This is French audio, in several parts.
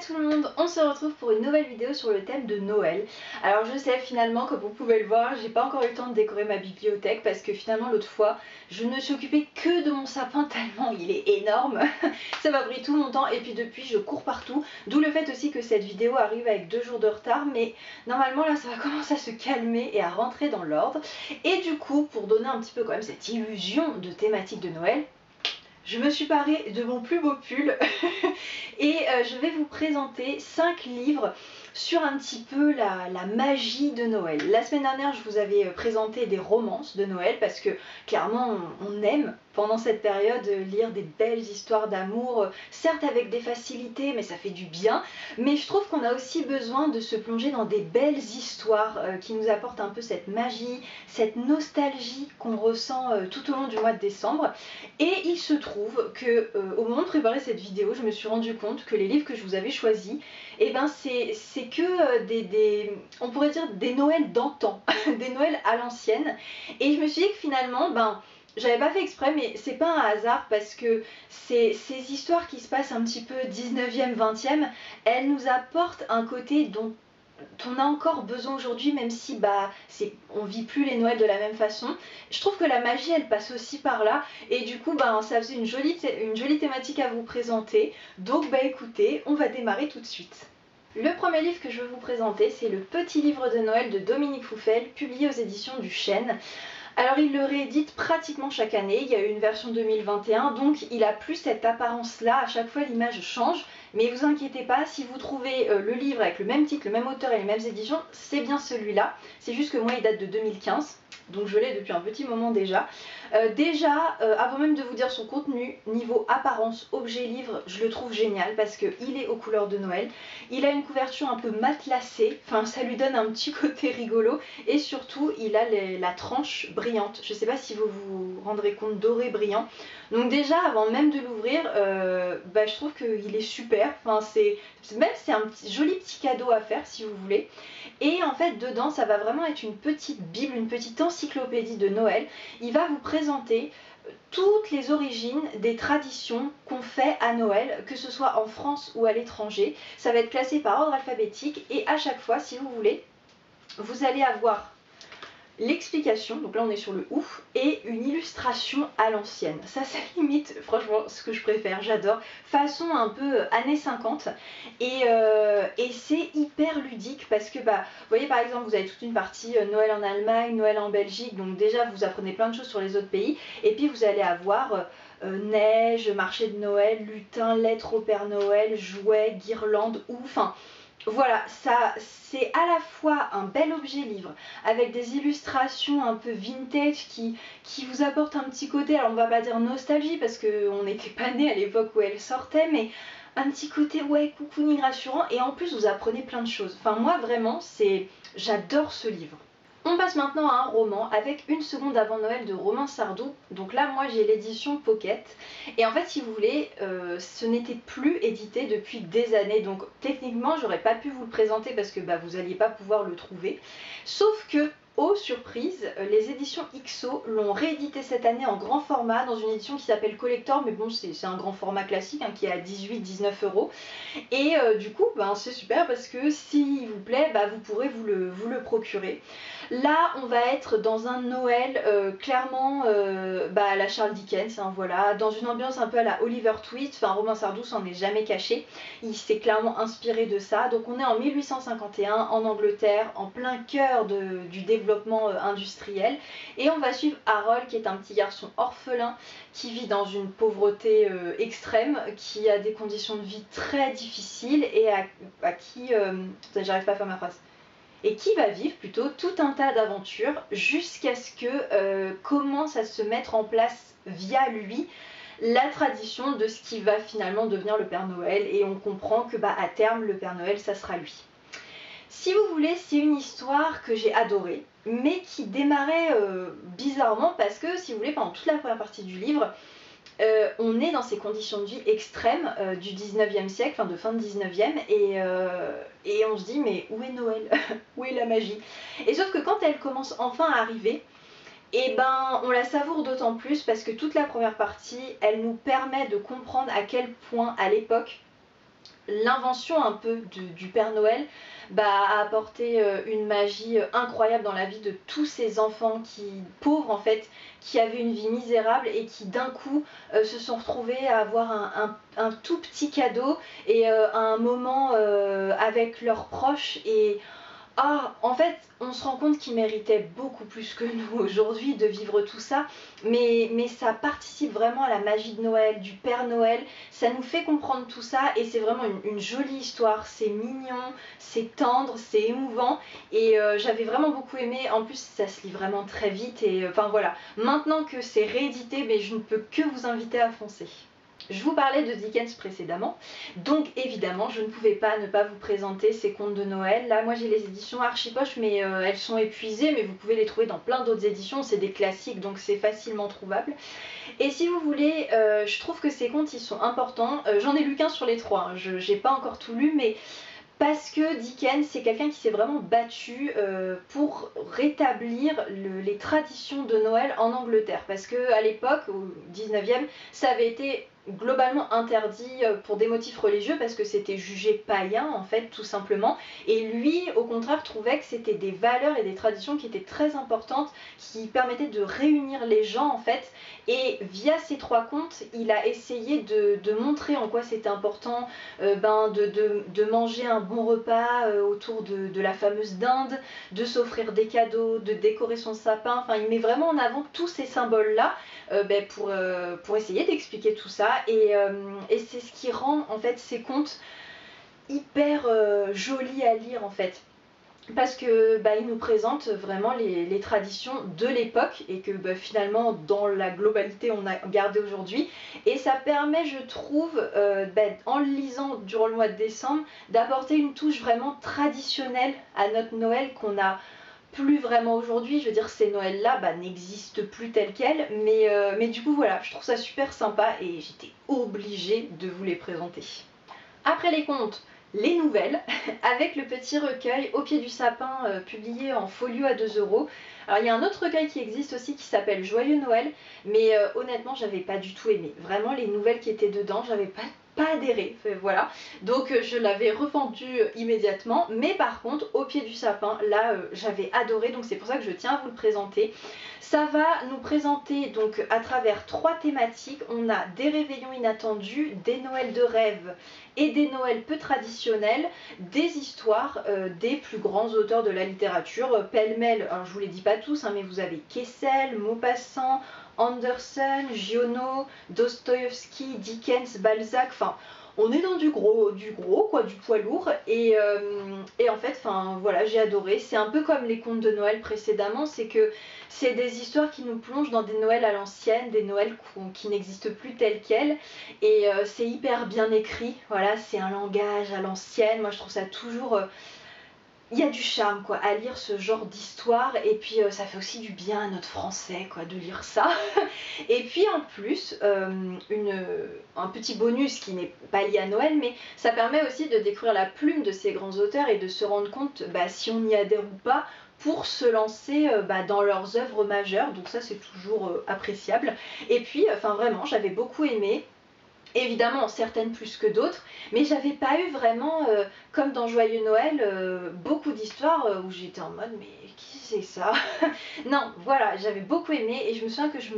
tout le monde, on se retrouve pour une nouvelle vidéo sur le thème de Noël. Alors je sais finalement, comme vous pouvez le voir, j'ai pas encore eu le temps de décorer ma bibliothèque parce que finalement l'autre fois je ne suis occupée que de mon sapin tellement il est énorme. Ça m'a pris tout mon temps et puis depuis je cours partout, d'où le fait aussi que cette vidéo arrive avec 2 jours de retard, mais normalement là ça va commencer à se calmer et à rentrer dans l'ordre. Et du coup, pour donner un petit peu quand même cette illusion de thématique de Noël, je me suis parée de mon plus beau pull et je vais vous présenter 5 livres sur un petit peu la magie de Noël. La semaine dernière, je vous avais présenté des romances de Noël parce que clairement, on aime pendant cette période lire des belles histoires d'amour, certes avec des facilités, mais ça fait du bien. Mais je trouve qu'on a aussi besoin de se plonger dans des belles histoires qui nous apportent un peu cette magie, cette nostalgie qu'on ressent tout au long du mois de décembre. Et il se trouve que au moment de préparer cette vidéo, je me suis rendu compte que les livres que je vous avais choisis, eh ben c'est que on pourrait dire des Noëls d'antan, des Noëls à l'ancienne. Et je me suis dit que finalement, j'avais pas fait exprès, mais c'est pas un hasard parce que ces histoires qui se passent un petit peu 19e, 20e, elles nous apportent un côté dont on a encore besoin aujourd'hui, même si on vit plus les Noëls de la même façon. Je trouve que la magie elle passe aussi par là et du coup ça faisait une jolie thématique à vous présenter. Donc écoutez, on va démarrer tout de suite. Le premier livre que je veux vous présenter, c'est Le Petit Livre de Noël de Dominique Fouffel, publié aux éditions du Chêne. Alors il le réédite pratiquement chaque année, il y a eu une version 2021, donc il a plus cette apparence-là, à chaque fois l'image change, mais vous inquiétez pas, si vous trouvez le livre avec le même titre, le même auteur et les mêmes éditions, c'est bien celui-là, c'est juste que moi il date de 2015. Donc je l'ai depuis un petit moment déjà. Avant même de vous dire son contenu, niveau apparence, objet livre, je le trouve génial parce qu'il est aux couleurs de Noël. Il a une couverture un peu matelassée, enfin ça lui donne un petit côté rigolo et surtout il a la tranche brillante. Je ne sais pas si vous vous rendrez compte, doré brillant. Donc déjà avant même de l'ouvrir, je trouve qu'il est super. Enfin, c'est un joli petit cadeau à faire si vous voulez. Et en fait dedans ça va vraiment être une petite bible, une petite encyclopédie de Noël. Il va vous présenter toutes les origines des traditions qu'on fait à Noël, que ce soit en France ou à l'étranger. Ça va être classé par ordre alphabétique et à chaque fois, si vous voulez, vous allez avoir l'explication, donc là on est sur le ouf, et une illustration à l'ancienne. Ça limite, franchement, ce que je préfère, j'adore. Façon un peu années 50, et c'est hyper ludique parce que, vous voyez par exemple, vous avez toute une partie Noël en Allemagne, Noël en Belgique, donc déjà vous apprenez plein de choses sur les autres pays, et puis vous allez avoir neige, marché de Noël, lutin, lettres au Père Noël, jouets, guirlandes, enfin... Voilà, ça c'est à la fois un bel objet livre avec des illustrations un peu vintage qui vous apportent un petit côté, alors on va pas dire nostalgie parce qu'on n'était pas nés à l'époque où elle sortait, mais un petit côté cocooning rassurant et en plus vous apprenez plein de choses. Enfin moi vraiment j'adore ce livre. On passe maintenant à un roman avec Une seconde avant Noël de Romain Sardou. Donc là moi j'ai l'édition Pocket et en fait si vous voulez ce n'était plus édité depuis des années, donc techniquement j'aurais pas pu vous le présenter parce que vous alliez pas pouvoir le trouver, sauf que aux surprises, les éditions XO l'ont réédité cette année en grand format dans une édition qui s'appelle Collector, mais bon c'est un grand format classique qui est à 18-19 €. Et du coup c'est super parce que s'il vous plaît vous pourrez vous le procurer. Là on va être dans un Noël clairement à la Charles Dickens, voilà, dans une ambiance un peu à la Oliver Twist, Romain Sardou s'en est jamais caché, il s'est clairement inspiré de ça. Donc on est en 1851 en Angleterre, en plein cœur du développement industriel, et on va suivre Harold qui est un petit garçon orphelin qui vit dans une pauvreté extrême, qui a des conditions de vie très difficiles et à qui... j'arrive pas à faire ma phrase. Et qui va vivre plutôt tout un tas d'aventures jusqu'à ce que commence à se mettre en place via lui la tradition de ce qui va finalement devenir le Père Noël, et on comprend que à terme le Père Noël ça sera lui. Si vous voulez, c'est une histoire que j'ai adorée, mais qui démarrait bizarrement parce que si vous voulez pendant toute la première partie du livre, on est dans ces conditions de vie extrêmes du 19e siècle, de fin de 19e, et on se dit mais où est Noël? Où est la magie? Et sauf que quand elle commence enfin à arriver, on la savoure d'autant plus parce que toute la première partie, elle nous permet de comprendre à quel point à l'époque, l'invention un peu du Père Noël a apporté une magie incroyable dans la vie de tous ces enfants pauvres en fait, qui avaient une vie misérable et qui d'un coup se sont retrouvés à avoir un tout petit cadeau et un moment avec leurs proches. Et en fait, on se rend compte qu'ils méritaient beaucoup plus que nous aujourd'hui de vivre tout ça, mais ça participe vraiment à la magie de Noël, du Père Noël, ça nous fait comprendre tout ça et c'est vraiment une jolie histoire, c'est mignon, c'est tendre, c'est émouvant et j'avais vraiment beaucoup aimé, en plus ça se lit vraiment très vite et enfin voilà, maintenant que c'est réédité, mais je ne peux que vous inviter à foncer. Je vous parlais de Dickens précédemment, donc évidemment je ne pouvais pas ne pas vous présenter ces contes de Noël. Là moi j'ai les éditions Archipoche mais elles sont épuisées, mais vous pouvez les trouver dans plein d'autres éditions, c'est des classiques donc c'est facilement trouvable. Et si vous voulez, je trouve que ces contes ils sont importants, j'en ai lu qu'un sur les trois, hein. Je n'ai pas encore tout lu mais parce que Dickens c'est quelqu'un qui s'est vraiment battu pour rétablir les traditions de Noël en Angleterre, parce qu'à l'époque, au 19e, ça avait été globalement interdit pour des motifs religieux parce que c'était jugé païen en fait tout simplement, et lui au contraire trouvait que c'était des valeurs et des traditions qui étaient très importantes, qui permettaient de réunir les gens en fait, et via ces trois contes il a essayé de montrer en quoi c'était important de manger un bon repas autour de la fameuse dinde, de s'offrir des cadeaux, de décorer son sapin, enfin il met vraiment en avant tous ces symboles là pour essayer d'expliquer tout ça, et c'est ce qui rend en fait ces contes hyper jolis à lire en fait, parce que il nous présente vraiment les traditions de l'époque et que finalement dans la globalité on a gardé aujourd'hui, et ça permet je trouve en le lisant durant le mois de décembre d'apporter une touche vraiment traditionnelle à notre Noël qu'on a plus vraiment aujourd'hui. Je veux dire, ces Noëls-là n'existent plus tels quels, mais du coup voilà, je trouve ça super sympa et j'étais obligée de vous les présenter. Après les contes, les nouvelles, avec le petit recueil Au pied du sapin, publié en folio à 2 €. Alors il y a un autre recueil qui existe aussi qui s'appelle Joyeux Noël, mais honnêtement j'avais pas du tout aimé. Vraiment les nouvelles qui étaient dedans, j'avais pas adhéré, voilà. Donc je l'avais revendu immédiatement, mais par contre Au pied du sapin, là j'avais adoré, donc c'est pour ça que je tiens à vous le présenter. Ça va nous présenter donc à travers 3 thématiques. On a des réveillons inattendus, des Noëls de rêve et des Noëls peu traditionnels, des histoires des plus grands auteurs de la littérature, pêle-mêle. Alors je vous les dis pas tous, hein, mais vous avez Kessel, Maupassant, Andersen, Giono, Dostoïevski, Dickens, Balzac, enfin on est dans du gros quoi, du poids lourd, et en fait voilà, j'ai adoré. C'est un peu comme les contes de Noël précédemment, c'est que c'est des histoires qui nous plongent dans des Noëls à l'ancienne, des Noëls qui n'existent plus tels quels, et c'est hyper bien écrit, voilà, c'est un langage à l'ancienne. Moi je trouve ça toujours il y a du charme quoi à lire ce genre d'histoire, et puis ça fait aussi du bien à notre français quoi de lire ça. Et puis en plus un petit bonus qui n'est pas lié à Noël, mais ça permet aussi de découvrir la plume de ces grands auteurs et de se rendre compte si on y adhère ou pas, pour se lancer dans leurs œuvres majeures, donc ça c'est toujours appréciable. Et puis vraiment j'avais beaucoup aimé. Évidemment, certaines plus que d'autres, mais j'avais pas eu vraiment, comme dans Joyeux Noël, beaucoup d'histoires où j'étais en mode mais qui c'est ça? Non, voilà, j'avais beaucoup aimé, et je me souviens que je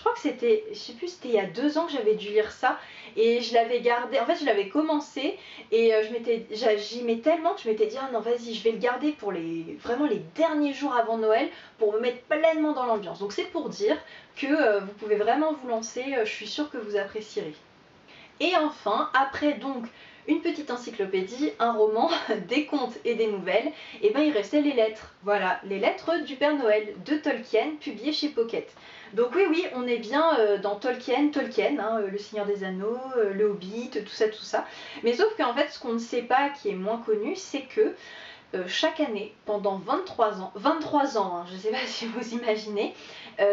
crois que c'était, je sais plus, c'était il y a 2 ans que j'avais dû lire ça, et je l'avais gardé, en fait je l'avais commencé, et j'y mets tellement que je m'étais dit ah non vas-y je vais le garder pour vraiment les derniers jours avant Noël, pour me mettre pleinement dans l'ambiance. Donc c'est pour dire que vous pouvez vraiment vous lancer, je suis sûre que vous apprécierez. Et enfin, après donc une petite encyclopédie, un roman, des contes et des nouvelles, et il restait les lettres. Voilà, les lettres du Père Noël de Tolkien, publiées chez Pocket. Donc oui, on est bien dans Tolkien, hein, le Seigneur des Anneaux, le Hobbit, tout ça. Mais sauf qu'en fait, ce qu'on ne sait pas, qui est moins connu, c'est que chaque année, pendant 23 ans, hein, je ne sais pas si vous imaginez,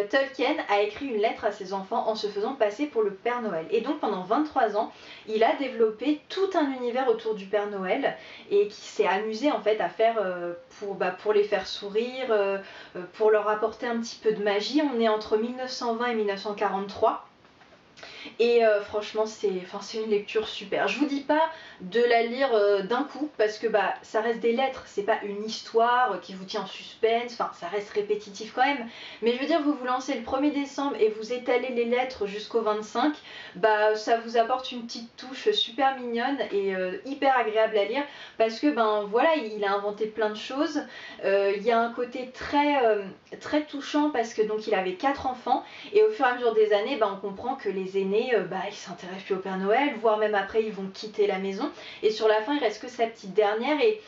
Tolkien a écrit une lettre à ses enfants en se faisant passer pour le Père Noël. Et donc pendant 23 ans, il a développé tout un univers autour du Père Noël, et qui s'est amusé en fait à faire pour les faire sourire, pour leur apporter un petit peu de magie. On est entre 1920 et 1943. Et franchement c'est une lecture super. Je vous dis pas de la lire d'un coup parce que bah ça reste des lettres, c'est pas une histoire qui vous tient en suspense, enfin ça reste répétitif quand même, mais je veux dire vous vous lancez le 1er décembre et vous étalez les lettres jusqu'au 25, bah ça vous apporte une petite touche super mignonne et hyper agréable à lire parce que ben voilà il a inventé plein de choses. Il y a un côté très touchant parce que donc il avait 4 enfants et au fur et à mesure des années bah, on comprend que les aînés bah, ils s'intéressent plus au Père Noël, voire même après ils vont quitter la maison et sur la fin il reste que sa petite dernière et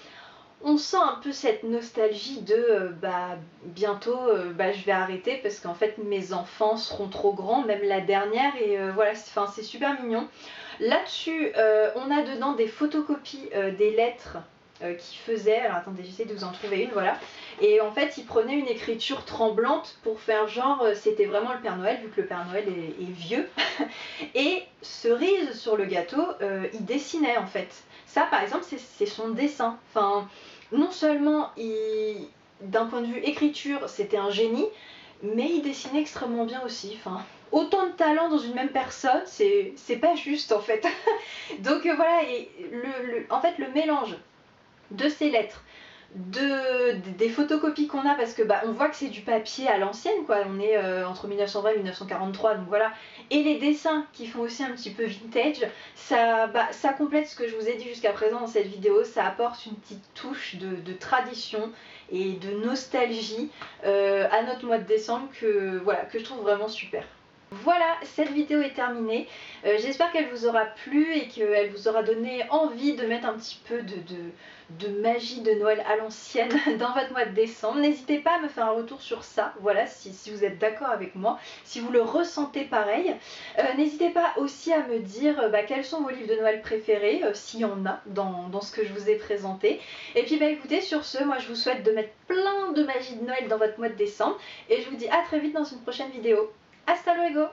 on sent un peu cette nostalgie de bah bientôt bah, je vais arrêter parce qu'en fait mes enfants seront trop grands, même la dernière et voilà c'est super mignon. Là-dessus on a dedans des photocopies des lettres qu'il faisait, alors attendez j'essaie de vous en trouver une, voilà, et en fait il prenait une écriture tremblante pour faire genre c'était vraiment le Père Noël vu que le Père Noël est vieux et cerise sur le gâteau il dessinait en fait, ça par exemple c'est son dessin, enfin non seulement d'un point de vue écriture c'était un génie, mais il dessinait extrêmement bien aussi, enfin autant de talent dans une même personne, c'est pas juste en fait. Donc voilà, et en fait le mélange de ces lettres, des photocopies qu'on a parce que bah, on voit que c'est du papier à l'ancienne quoi, on est entre 1920 et 1943 donc voilà, et les dessins qui font aussi un petit peu vintage, ça complète ce que je vous ai dit jusqu'à présent dans cette vidéo, ça apporte une petite touche de tradition et de nostalgie à notre mois de décembre que je trouve vraiment super. Voilà, cette vidéo est terminée. J'espère qu'elle vous aura plu et qu'elle vous aura donné envie de mettre un petit peu de magie de Noël à l'ancienne dans votre mois de décembre. N'hésitez pas à me faire un retour sur ça, voilà, si vous êtes d'accord avec moi, si vous le ressentez pareil. N'hésitez pas aussi à me dire quels sont vos livres de Noël préférés, s'il y en a dans ce que je vous ai présenté. Et puis bah écoutez, sur ce, moi je vous souhaite de mettre plein de magie de Noël dans votre mois de décembre et je vous dis à très vite dans une prochaine vidéo. Hasta luego!